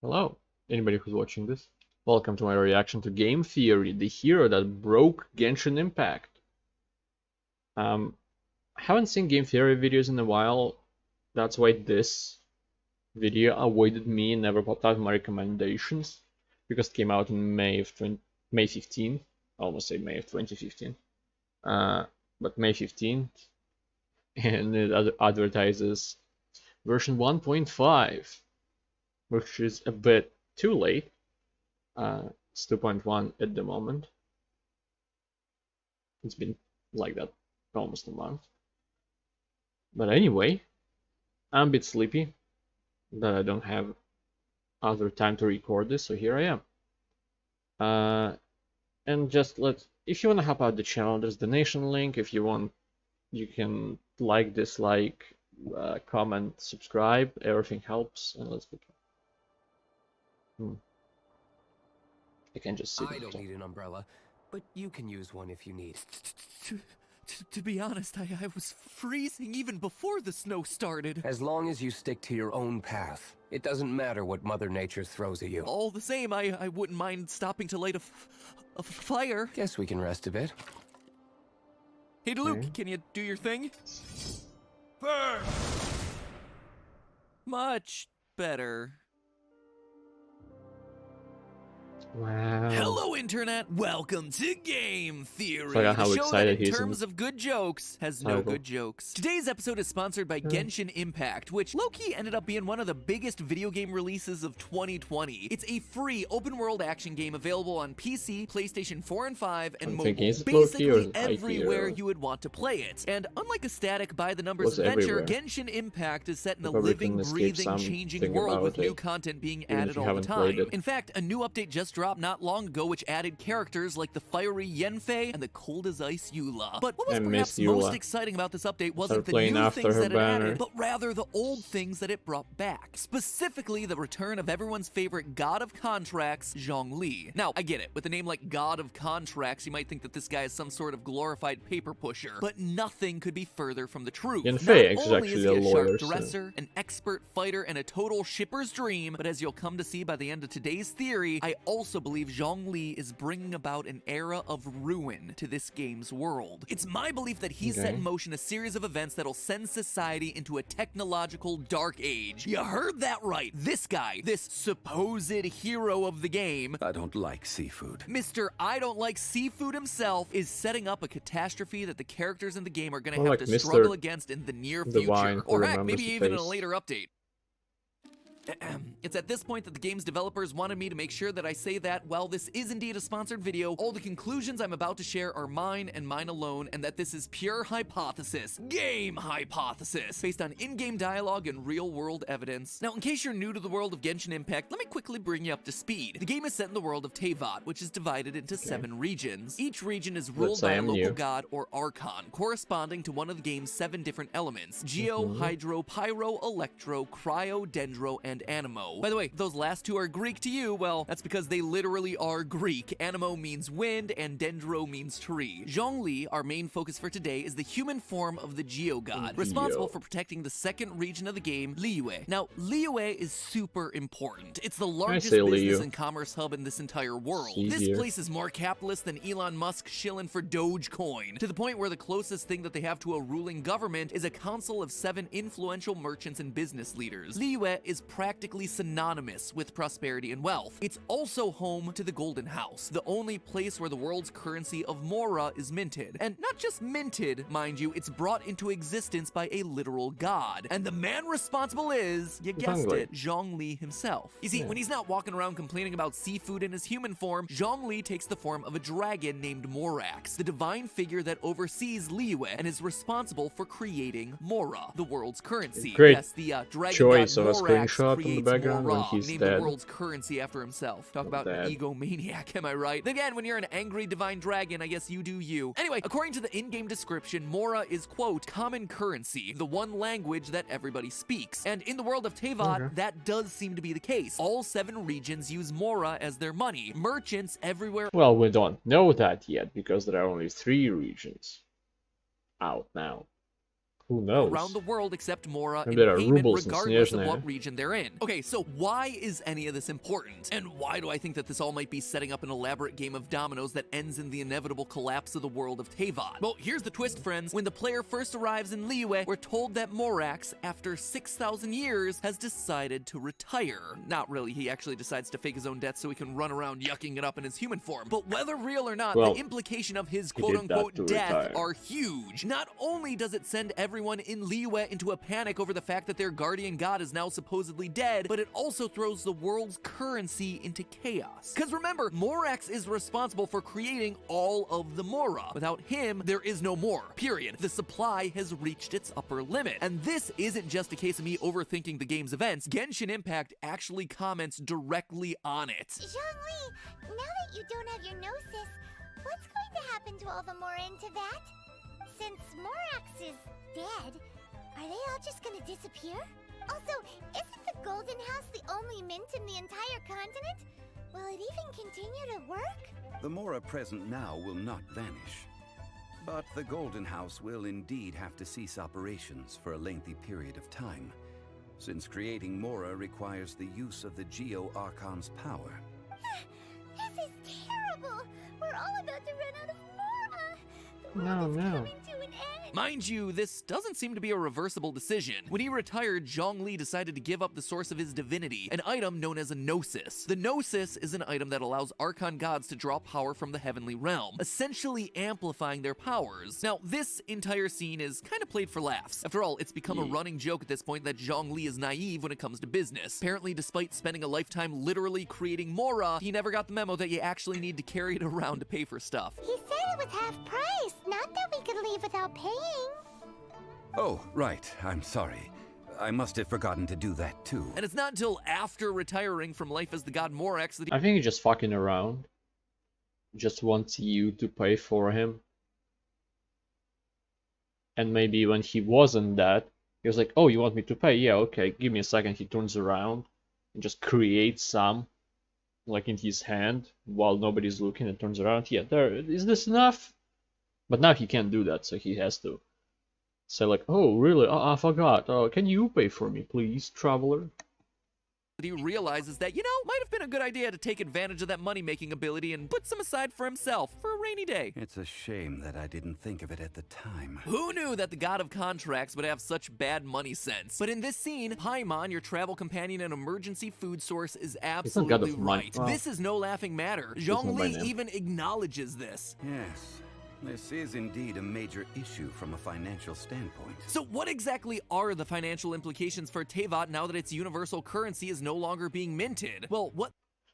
Hello, anybody who's watching this. Welcome to my reaction to Game Theory, the hero that broke Genshin Impact. I haven't seen Game Theory videos in a while. That's why this video avoided me and never popped out in my recommendations because it came out in May 15th. I almost say May of 2015. But May 15th, and it advertises version 1.5. which is a bit too late. It's 2.1 at the moment. It's been like that almost a month. But anyway, I'm a bit sleepy that I don't have other time to record this, so here I am. And just if you want to help out the channel, there's the donation link. If you want, you can like, dislike, comment, subscribe. Everything helps, and let's begin. I can just sit. I don't need an umbrella, but you can use one if you need. To be honest, I was freezing even before the snow started. As long as you stick to your own path, it doesn't matter what Mother Nature throws at you. All the same, I wouldn't mind stopping to light a fire. Guess we can rest a bit. Hey, Luke, can you do your thing? Burn! Much better. Wow. Hello, Internet. Welcome to Game Theory. Forgot how the show excited that, in he is terms of good jokes, has no good jokes. Today's episode is sponsored by Genshin Impact, which low-key ended up being one of the biggest video game releases of 2020. It's a free open-world action game available on PC, PlayStation 4 and 5, and mobile. Basically everywhere you would want to play it. And unlike a static by-the-numbers adventure, Genshin Impact is set in a living, breathing, changing world with new content being added all the time. In fact, a new update just dropped not long ago which added characters like the fiery Yenfei and the cold as ice Eula. But what was perhaps most exciting about this update wasn't the new things that it added, but rather the old things that it brought back. Specifically, the return of everyone's favorite god of contracts, Zhongli. Now, I get it. With a name like God of Contracts, you might think that this guy is some sort of glorified paper pusher, but nothing could be further from the truth. Yenfei is not only actually is he a lawyer, sharp dresser, an expert fighter, and a total shipper's dream, but as you'll come to see by the end of today's theory, I also believe Zhongli is bringing about an era of ruin to this game's world. It's my belief that he's set in motion a series of events that'll send society into a technological dark age. You heard that right. This guy, this supposed hero of the game, I don't like seafood. Mr. I don't like seafood himself, is setting up a catastrophe that the characters in the game are going to have to struggle against in the near future. Or heck, maybe even in a later update. It's at this point that the game's developers wanted me to make sure that I say that while this is indeed a sponsored video, all the conclusions I'm about to share are mine and mine alone, and that this is pure hypothesis, game hypothesis, based on in-game dialogue and real-world evidence. Now, in case you're new to the world of Genshin Impact, let me quickly bring you up to speed. The game is set in the world of Teyvat, which is divided into 7 regions. Each region is ruled by a local god or archon, corresponding to one of the game's 7 different elements: Geo, Hydro, Pyro, Electro, Cryo, Dendro, and Animo. By the way, those last 2 are Greek to you, well, that's because they literally are Greek. Animo means wind, and Dendro means tree. Zhongli, our main focus for today, is the human form of the Geo god, responsible for protecting the 2nd region of the game, Liyue. Now, Liyue is super important. It's the largest business and commerce hub in this entire world. This place is more capitalist than Elon Musk shilling for Dogecoin, to the point where the closest thing that they have to a ruling government is a council of 7 influential merchants and business leaders. Liyue is practically synonymous with prosperity and wealth. It's also home to the Golden House, the only place where the world's currency of Mora is minted. And not just minted, mind you, it's brought into existence by a literal god. And the man responsible is, you guessed it, Zhongli himself. You see, when he's not walking around complaining about seafood in his human form, Zhongli takes the form of a dragon named Morax, the divine figure that oversees Liyue and is responsible for creating Mora, the world's currency. Yes, the dragon choice god of a Morax screenshot in the creates background Mora, when he's named dead. the world's currency after himself. Talk about an egomaniac, am I right? Again, when you're an angry divine dragon, I guess you do you. Anyway, according to the in-game description, Mora is, quote, common currency, the one language that everybody speaks. And in the world of Teyvat, that does seem to be the case. All 7 regions use Mora as their money. Merchants everywhere. Well, we don't know that yet because there are only 3 regions out now. Who knows? around the world except Mora Maybe in there are payment rubles and regardless of Snezhne. what region they're in. Okay, so why is any of this important? And why do I think that this all might be setting up an elaborate game of dominoes that ends in the inevitable collapse of the world of Teyvat? Well, here's the twist, friends. When the player first arrives in Liyue, we're told that Morax, after 6,000 years, has decided to retire. Not really, he actually decides to fake his own death so he can run around yucking it up in his human form. But whether real or not, Well, the implication of his he did that quote-unquote to death retire. are huge. Not only does it send everyone in Liyue into a panic over the fact that their guardian god is now supposedly dead, but it also throws the world's currency into chaos. Because remember, Morax is responsible for creating all of the Mora. Without him, there is no more, period. The supply has reached its upper limit. And this isn't just a case of me overthinking the game's events. Genshin Impact actually comments directly on it. Zhongli, now that you don't have your gnosis, what's going to happen to all the Mora in Teyvat? Since Morax is dead, are they all just gonna disappear? Also, isn't the Golden House the only mint in the entire continent? Will it even continue to work? The Mora present now will not vanish. But the Golden House will indeed have to cease operations for a lengthy period of time, since creating Mora requires the use of the Geo-Archon's power. This is terrible! We're all about to run out of Mora! The No, world is no. coming to an end! Mind you, this doesn't seem to be a reversible decision. When he retired, Zhongli decided to give up the source of his divinity, an item known as a gnosis. The gnosis is an item that allows Archon gods to draw power from the heavenly realm, essentially amplifying their powers. Now, this entire scene is kind of played for laughs. After all, it's become a running joke at this point that Zhongli is naive when it comes to business. Apparently, despite spending a lifetime literally creating Mora, he never got the memo that you actually need to carry it around to pay for stuff. He said it was half price, not that we could leave without paying. Oh, right. I'm sorry. I must have forgotten to do that too. And it's not until after retiring from life as the god Morax that he I think he's just fucking around. Just wants you to pay for him. And maybe when he wasn't that, he was like, oh, you want me to pay? Yeah, okay, give me a second. He turns around and just creates some, like in his hand, while nobody's looking, and turns around. Yeah, there, is this enough? But now he can't do that, so he has to say like, oh, really? I forgot. Can you pay for me, please, traveler? he realizes that, you know, might have been a good idea to take advantage of that money-making ability and put some aside for himself for a rainy day. It's a shame that I didn't think of it at the time. Who knew that the god of contracts would have such bad money sense? But in this scene, Paimon, your travel companion and emergency food source, is absolutely of money. right. Wow. This is no laughing matter. not my Zhongli name. even acknowledges this. Yes, this is indeed a major issue from a financial standpoint. So what exactly are the financial implications for Teyvat now that its universal currency is no longer being minted? Well, what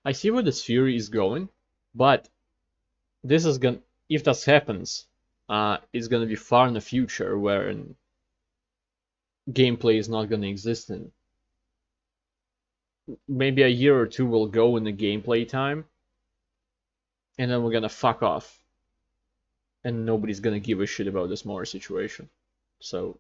I see where this theory is going, but this is gonna, if this happens, it's gonna be far in the future where gameplay is not gonna exist in. Maybe a year or two will go in the gameplay time, and then we're gonna fuck off. And nobody's gonna give a shit about this Mora situation. So,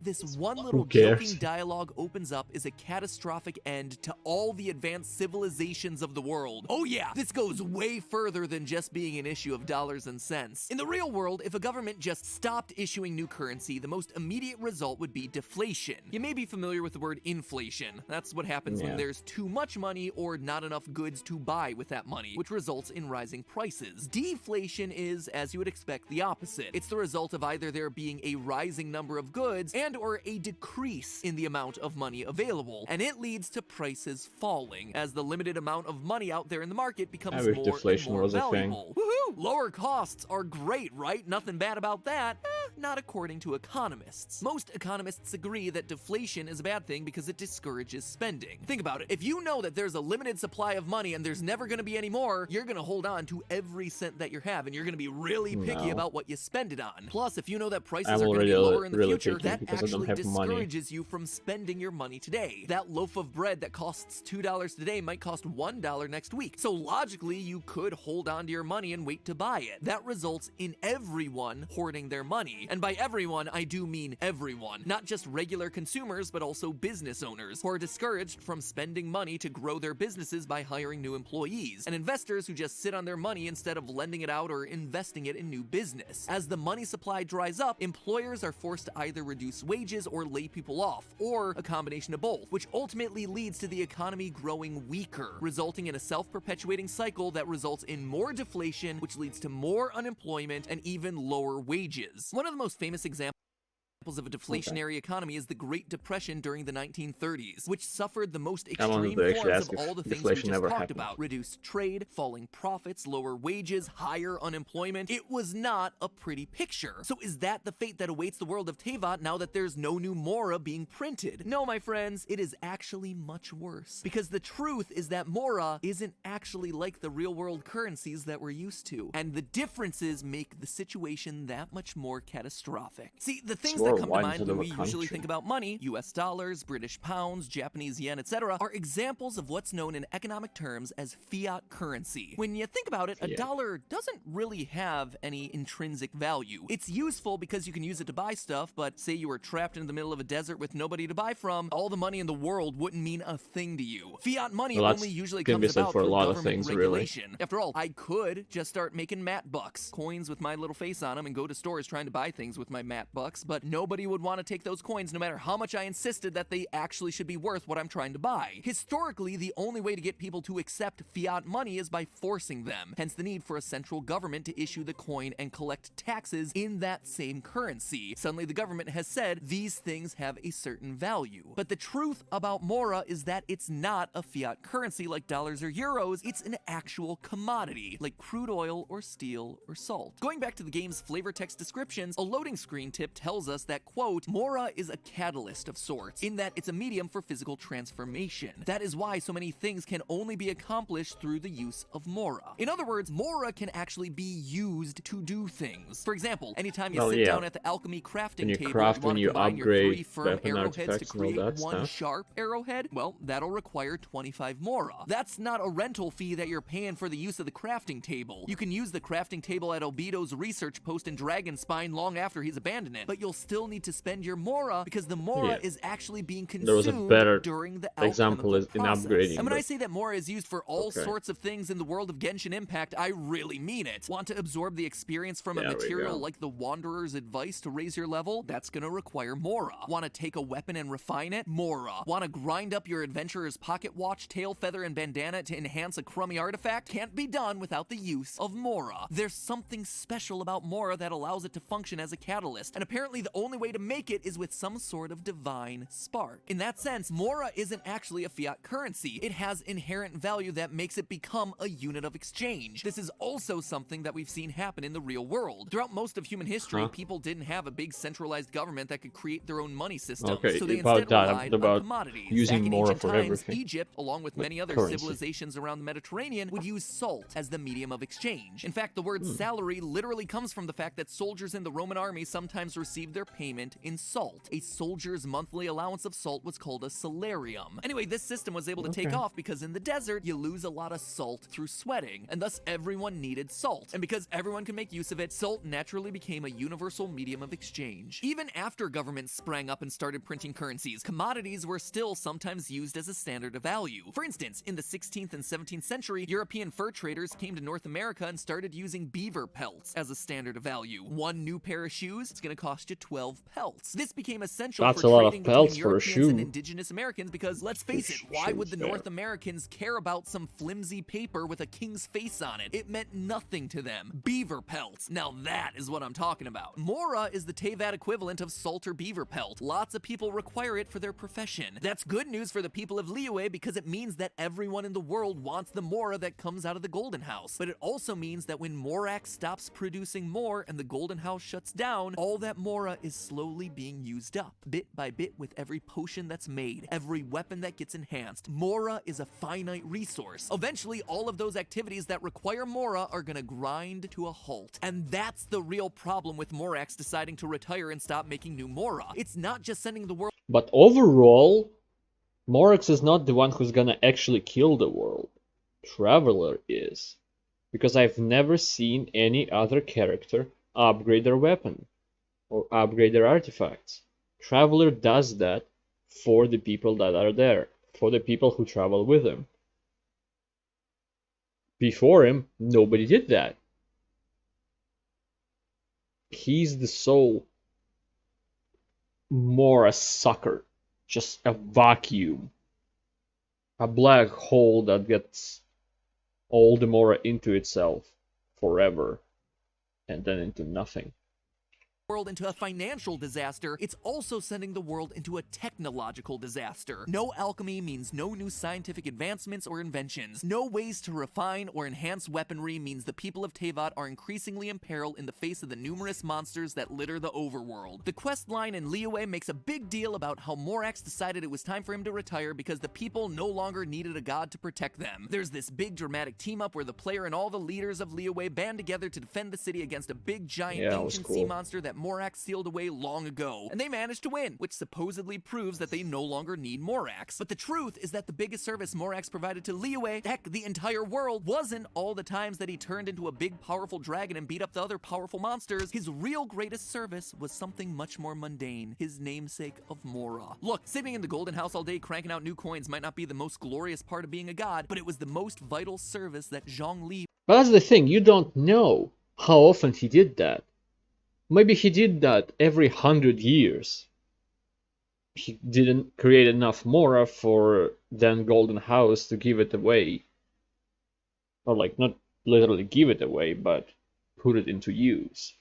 this one little cares? joking dialogue opens up is a catastrophic end to all the advanced civilizations of the world. Oh yeah, this goes way further than just being an issue of dollars and cents. In the real world, if a government just stopped issuing new currency, the most immediate result would be deflation. You may be familiar with the word inflation. That's what happens when Yeah. there's too much money or not enough goods to buy with that money, which results in rising prices. Deflation is, as you would expect, the opposite. It's the result of either there being a rising number of goods and or a decrease in the amount of money available, and it leads to prices falling as the limited amount of money out there in the market becomes I wish more deflation and more was a thing. valuable. Woohoo! Lower costs are great, right? Nothing bad about that. Not according to economists. Most economists agree that deflation is a bad thing because it discourages spending. Think about it. If you know that there's a limited supply of money and there's never going to be any more, you're going to hold on to every cent that you have, and you're going to be really picky No. about what you spend it on. Plus, if you know that prices I'm are going to already be lower in the really future, picky that because I don't actually have money. discourages you from spending your money today. That loaf of bread that costs $2 today might cost $1 next week. So logically, you could hold on to your money and wait to buy it. That results in everyone hoarding their money. economy. And by everyone, I do mean everyone. Not just regular consumers, but also business owners, who are discouraged from spending money to grow their businesses by hiring new employees, and investors who just sit on their money instead of lending it out or investing it in new business. As the money supply dries up, employers are forced to either reduce wages or lay people off, or a combination of both, which ultimately leads to the economy growing weaker, resulting in a self-perpetuating cycle that results in more deflation, which leads to more unemployment and even lower wages. One of the most famous examples of a deflationary economy is the Great Depression during the 1930s, which suffered the most extreme forms of all the things we just talked about. Reduced trade, falling profits, lower wages, higher unemployment. It was not a pretty picture. So is that the fate that awaits the world of Teyvat now that there's no new Mora being printed? No, my friends, it is actually much worse. Because the truth is that Mora isn't actually like the real-world currencies that we're used to. And the differences make the situation that much more catastrophic. See, the things that come to mind when we usually think about money, US dollars, British pounds, Japanese yen, etc., are examples of what's known in economic terms as fiat currency. When you think about it, a dollar doesn't really have any intrinsic value. It's useful because you can use it to buy stuff, but say you were trapped in the middle of a desert with nobody to buy from, all the money in the world wouldn't mean a thing to you. Fiat money only usually comes about through government regulation. After all, I could just start making mat bucks, coins with my little face on them, and go to stores trying to buy things with my mat bucks, but nobody would want to take those coins no matter how much I insisted that they actually should be worth what I'm trying to buy. Historically, the only way to get people to accept fiat money is by forcing them, hence the need for a central government to issue the coin and collect taxes in that same currency. Suddenly the government has said these things have a certain value. But the truth about Mora is that it's not a fiat currency like dollars or euros, it's an actual commodity, like crude oil or steel or salt. Going back to the game's flavor text descriptions, a loading screen tip tells us that, quote, Mora is a catalyst of sorts, in that it's a medium for physical transformation. That is why so many things can only be accomplished through the use of Mora. In other words, Mora can actually be used to do things. For example, anytime you sit down at the alchemy crafting table, you want to combine your 3 firm arrowheads to create one sharp arrowhead, well, that'll require 25 Mora. That's not a rental fee that you're paying for the use of the crafting table. You can use the crafting table at Obito's research post in Dragonspine long after he's abandoned it, but you'll still need to spend your Mora because the Mora is actually being consumed during the example is in upgrading. And when I say that Mora is used for all sorts of things in the world of Genshin Impact, I really mean it. Want to absorb the experience from a material like the Wanderer's Advice to raise your level? That's gonna require Mora. Want to take a weapon and refine it? Mora. Want to grind up your adventurer's pocket watch, tail feather, and bandana to enhance a crummy artifact? Can't be done without the use of Mora. There's something special about Mora that allows it to function as a catalyst, and apparently the only way to make it is with some sort of divine spark. In that sense, Mora isn't actually a fiat currency. It has inherent value that makes it become a unit of exchange. This is also something that we've seen happen in the real world. Throughout most of human history, people didn't have a big centralized government that could create their own money system. So they instead relied on commodities. Using Mora for everything. Egypt, along with many other civilizations around the Mediterranean, would use salt as the medium of exchange. In fact, the word salary literally comes from the fact that soldiers in the Roman army sometimes received their payment in salt. A soldier's monthly allowance of salt was called a salarium. Anyway, this system was able to take off because in the desert, you lose a lot of salt through sweating, and thus everyone needed salt. And because everyone could make use of it, salt naturally became a universal medium of exchange. Even after governments sprang up and started printing currencies, commodities were still sometimes used as a standard of value. For instance, in the 16th and 17th century, European fur traders came to North America and started using beaver pelts as a standard of value. One new pair of shoes is going to cost you 12 pelts. This became essential for trading between Europeans and indigenous Americans because, let's face it, why would the North Americans care about some flimsy paper with a king's face on it? It meant nothing to them. Beaver pelts. Now that is what I'm talking about. Mora is the Teyvat equivalent of salt or beaver pelt. Lots of people require it for their profession. That's good news for the people of Liyue because it means that everyone in the world wants the Mora that comes out of the Golden House. But it also means that when Morax stops producing more and the Golden House shuts down, all that Mora is slowly being used up, bit by bit, with every potion that's made, every weapon that gets enhanced. Mora is a finite resource. Eventually, all of those activities that require Mora are gonna grind to a halt. And that's the real problem with Morax deciding to retire and stop making new Mora. It's not just sending the world... But overall, Morax is not the one who's gonna actually kill the world. Traveler is. Because I've never seen any other character upgrade their weapon. or upgrade their artifacts. Traveler does that for the people that are there, for the people who travel with him. Before him, nobody did that. He's the sole Mora sucker, just a vacuum, a black hole that gets all the Mora into itself forever and then into nothing. World into a financial disaster, it's also sending the world into a technological disaster. No alchemy means no new scientific advancements or inventions. No ways to refine or enhance weaponry means the people of Teyvat are increasingly in peril in the face of the numerous monsters that litter the overworld. The quest line in Liyue makes a big deal about how Morax decided it was time for him to retire because the people no longer needed a god to protect them. There's this big dramatic team up where the player and all the leaders of Liyue band together to defend the city against a big giant ancient sea monster that Morax sealed away long ago, and they managed to win, which supposedly proves that they no longer need Morax. But the truth is that the biggest service Morax provided to Liyue, heck, the entire world, wasn't all the times that he turned into a big powerful dragon and beat up the other powerful monsters. His real greatest service was something much more mundane, his namesake of Mora. Look, sitting in the Golden House all day cranking out new coins might not be the most glorious part of being a god, but it was the most vital service that Zhongli. But that's the thing, you don't know how often he did that. Maybe he did that every 100 years. He didn't create enough Mora for then Golden House to give it away. Or like, not literally give it away, but put it into use.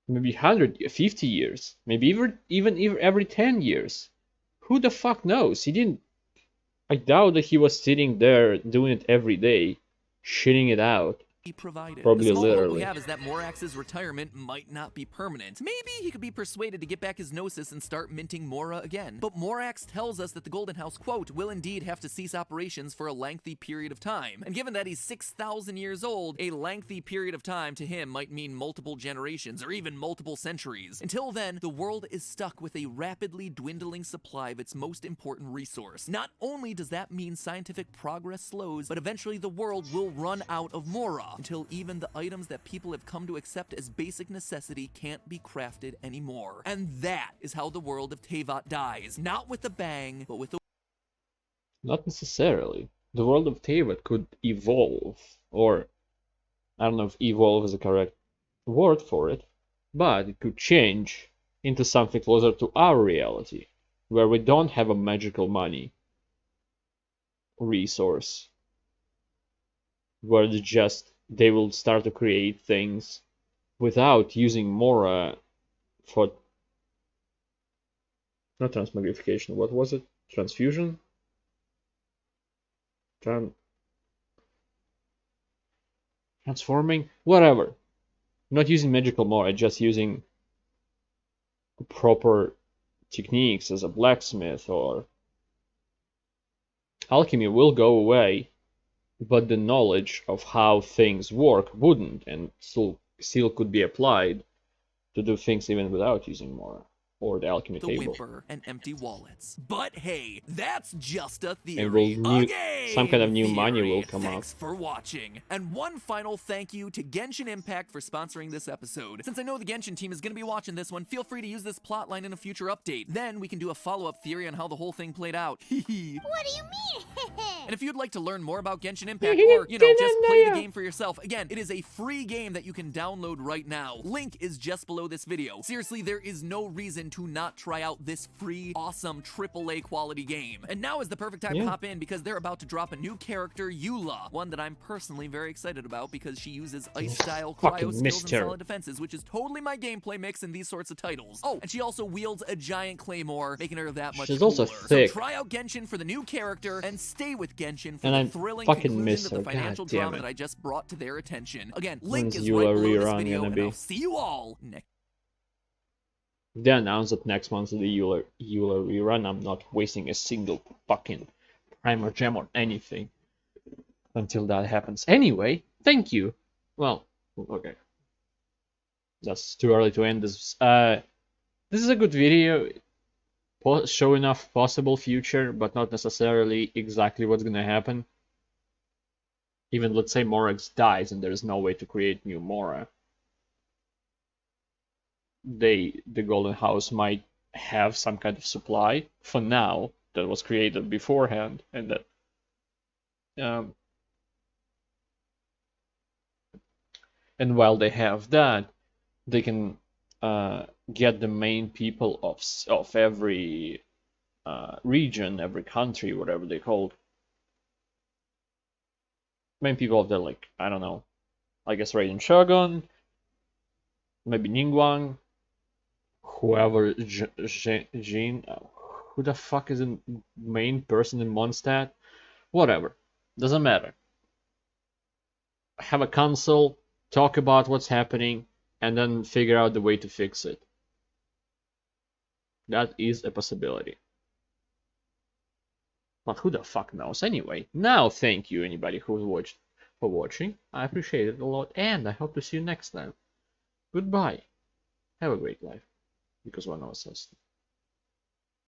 Maybe 150 years. Maybe even every 10 years. Who the fuck knows? He didn't... I doubt that he was sitting there doing it every day, shitting it out. Provided. Probably the small literally. hope we have is that Morax's retirement might not be permanent. Maybe he could be persuaded to get back his gnosis and start minting Mora again. But Morax tells us that the Golden House, quote, will indeed have to cease operations for a lengthy period of time. And given that he's 6,000 years old, a lengthy period of time to him might mean multiple generations or even multiple centuries. Until then, the world is stuck with a rapidly dwindling supply of its most important resource. Not only does that mean scientific progress slows, but eventually the world will run out of Mora, until even the items that people have come to accept as basic necessity can't be crafted anymore. And that is how the world of Teyvat dies. Not with a bang, but with a... Not necessarily. The world of Teyvat could evolve, or I don't know if evolve is the correct word for it, but it could change into something closer to our reality, where we don't have a magical money resource, where they will start to create things without using Mora for... not transmogrification, what was it? Transfusion? Transforming? Whatever. Not using magical Mora, just using proper techniques as a blacksmith or... Alchemy will go away, but the knowledge of how things work wouldn't, and still could be applied to do things even without using Mora or the alchemy table. Whimper and empty wallets. But hey, that's just a And theory. some kind of new money will come up. Thanks for watching. And one final thank you to Genshin Impact for sponsoring this episode. Since I know the Genshin team is going to be watching this one, feel free to use this plotline in a future update. Then we can do a follow-up theory on how the whole thing played out. What do you mean? And if you'd like to learn more about Genshin Impact or, just play the game for yourself, again, it is a free game that you can download right now. Link is just below this video. Seriously, there is no reason to not try out this free, awesome AAA quality game. And now is the perfect time to hop in because they're about to drop a new character, Eula, one that I'm personally very excited about because she uses ice-style cryo skills and solid defenses, which is totally my gameplay mix in these sorts of titles. Oh, and she also wields a giant claymore, making her that much cooler. Also thick. So try out Genshin for the new character and stay with Genshin for and the thrilling conclusion to the financial drama it. that I just brought to their attention. Again, When's link is Eula right below this rerun video, gonna and be? I'll see you all next. They announced that next month's the Eula rerun. I'm not wasting a single fucking primer gem or anything until that happens. Anyway, thank you. Well, okay. That's too early to end this. This is a good video. Showing off possible future, but not necessarily exactly what's gonna happen. Even let's say Morax dies and there's no way to create new Mora. the Golden House might have some kind of supply for now that was created beforehand, and that and while they have that, they can get the main people of every region, every country, whatever they called, main people of the, like, I don't know, I guess Raiden Shogun, maybe Ningguang, whoever, Jin, who the fuck is the main person in Mondstadt? Whatever, doesn't matter. Have a council, talk about what's happening, and then figure out the way to fix it. That is a possibility. But who the fuck knows anyway? Now, thank you anybody who's watched for watching. I appreciate it a lot, and I hope to see you next time. Goodbye. Have a great life, because one of us has to.